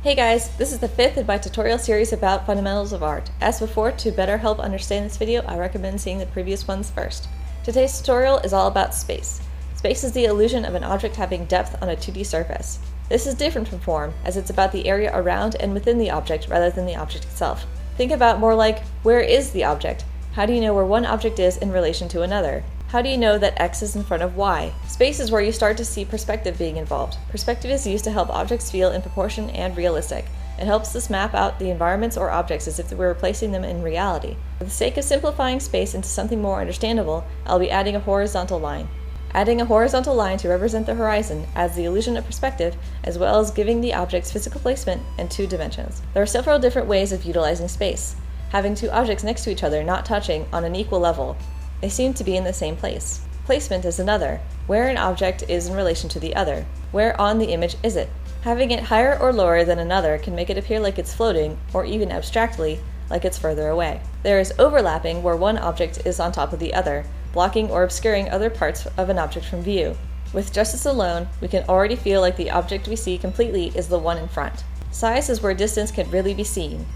Hey guys, this is the 5th in my tutorial series about fundamentals of art. As before, to better help understand this video, I recommend seeing the previous ones first. Today's tutorial is all about space. Space is the illusion of an object having depth on a 2D surface. This is different from form, as it's about the area around and within the object rather than the object itself. Think about more like, where is the object? How do you know where one object is in relation to another? How do you know that X is in front of Y? Space is where you start to see perspective being involved. Perspective is used to help objects feel in proportion and realistic. It helps us map out the environments or objects as if we were placing them in reality. For the sake of simplifying space into something more understandable, I'll be adding a horizontal line. Adding a horizontal line to represent the horizon adds the illusion of perspective, as well as giving the object's physical placement in 2 dimensions. There are several different ways of utilizing space. Having 2 objects next to each other not touching on an equal level. They seem to be in the same place. Placement is another, where an object is in relation to the other. Where on the image is it? Having it higher or lower than another can make it appear like it's floating, or even abstractly, like it's further away. There is overlapping, where one object is on top of the other, blocking or obscuring other parts of an object from view. With just this alone, we can already feel like the object we see completely is the one in front. Size is where distance can really be seen.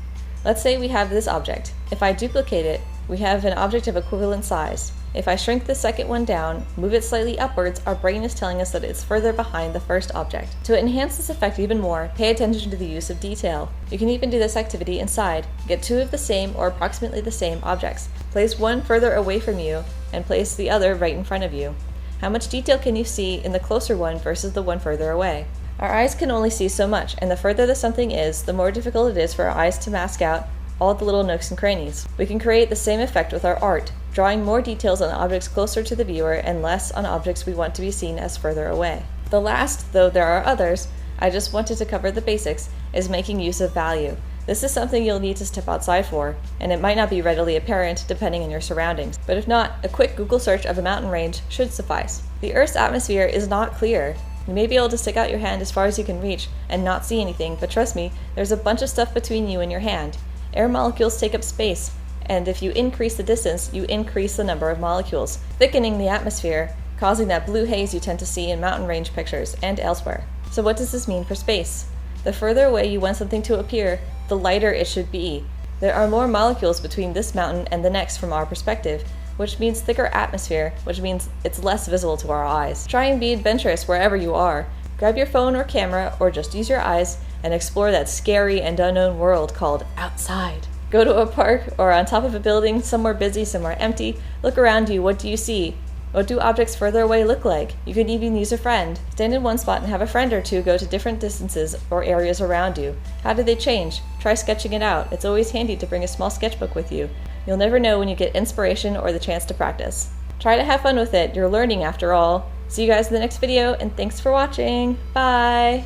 Let's say we have this object. If I duplicate it, we have an object of equivalent size. If I shrink the second one down, move it slightly upwards, our brain is telling us that it's further behind the first object. To enhance this effect even more, pay attention to the use of detail. You can even do this activity inside. Get 2 of the same or approximately the same objects. Place one further away from you and place the other right in front of you. How much detail can you see in the closer one versus the one further away? Our eyes can only see so much, and the further the something is, the more difficult it is for our eyes to mask out all the little nooks and crannies. We can create the same effect with our art, drawing more details on objects closer to the viewer and less on objects we want to be seen as further away. The last, though there are others, I just wanted to cover the basics, is making use of value. This is something you'll need to step outside for, and it might not be readily apparent depending on your surroundings. But if not, a quick Google search of a mountain range should suffice. The Earth's atmosphere is not clear. You may be able to stick out your hand as far as you can reach and not see anything, but trust me, there's a bunch of stuff between you and your hand. Air molecules take up space, and if you increase the distance, you increase the number of molecules, thickening the atmosphere, causing that blue haze you tend to see in mountain range pictures and elsewhere. So what does this mean for space? The further away you want something to appear, the lighter it should be. There are more molecules between this mountain and the next from our perspective, which means thicker atmosphere, which means it's less visible to our eyes. Try and be adventurous wherever you are. Grab your phone or camera, or just use your eyes, and explore that scary and unknown world called outside. Go to a park or on top of a building, somewhere busy, somewhere empty. Look around you. What do you see? What do objects further away look like? You can even use a friend. Stand in one spot and have a friend or 2 go to different distances or areas around you. How do they change? Try sketching it out. It's always handy to bring a small sketchbook with you. You'll never know when you get inspiration or the chance to practice. Try to have fun with it. You're learning after all. See you guys in the next video, and thanks for watching. Bye!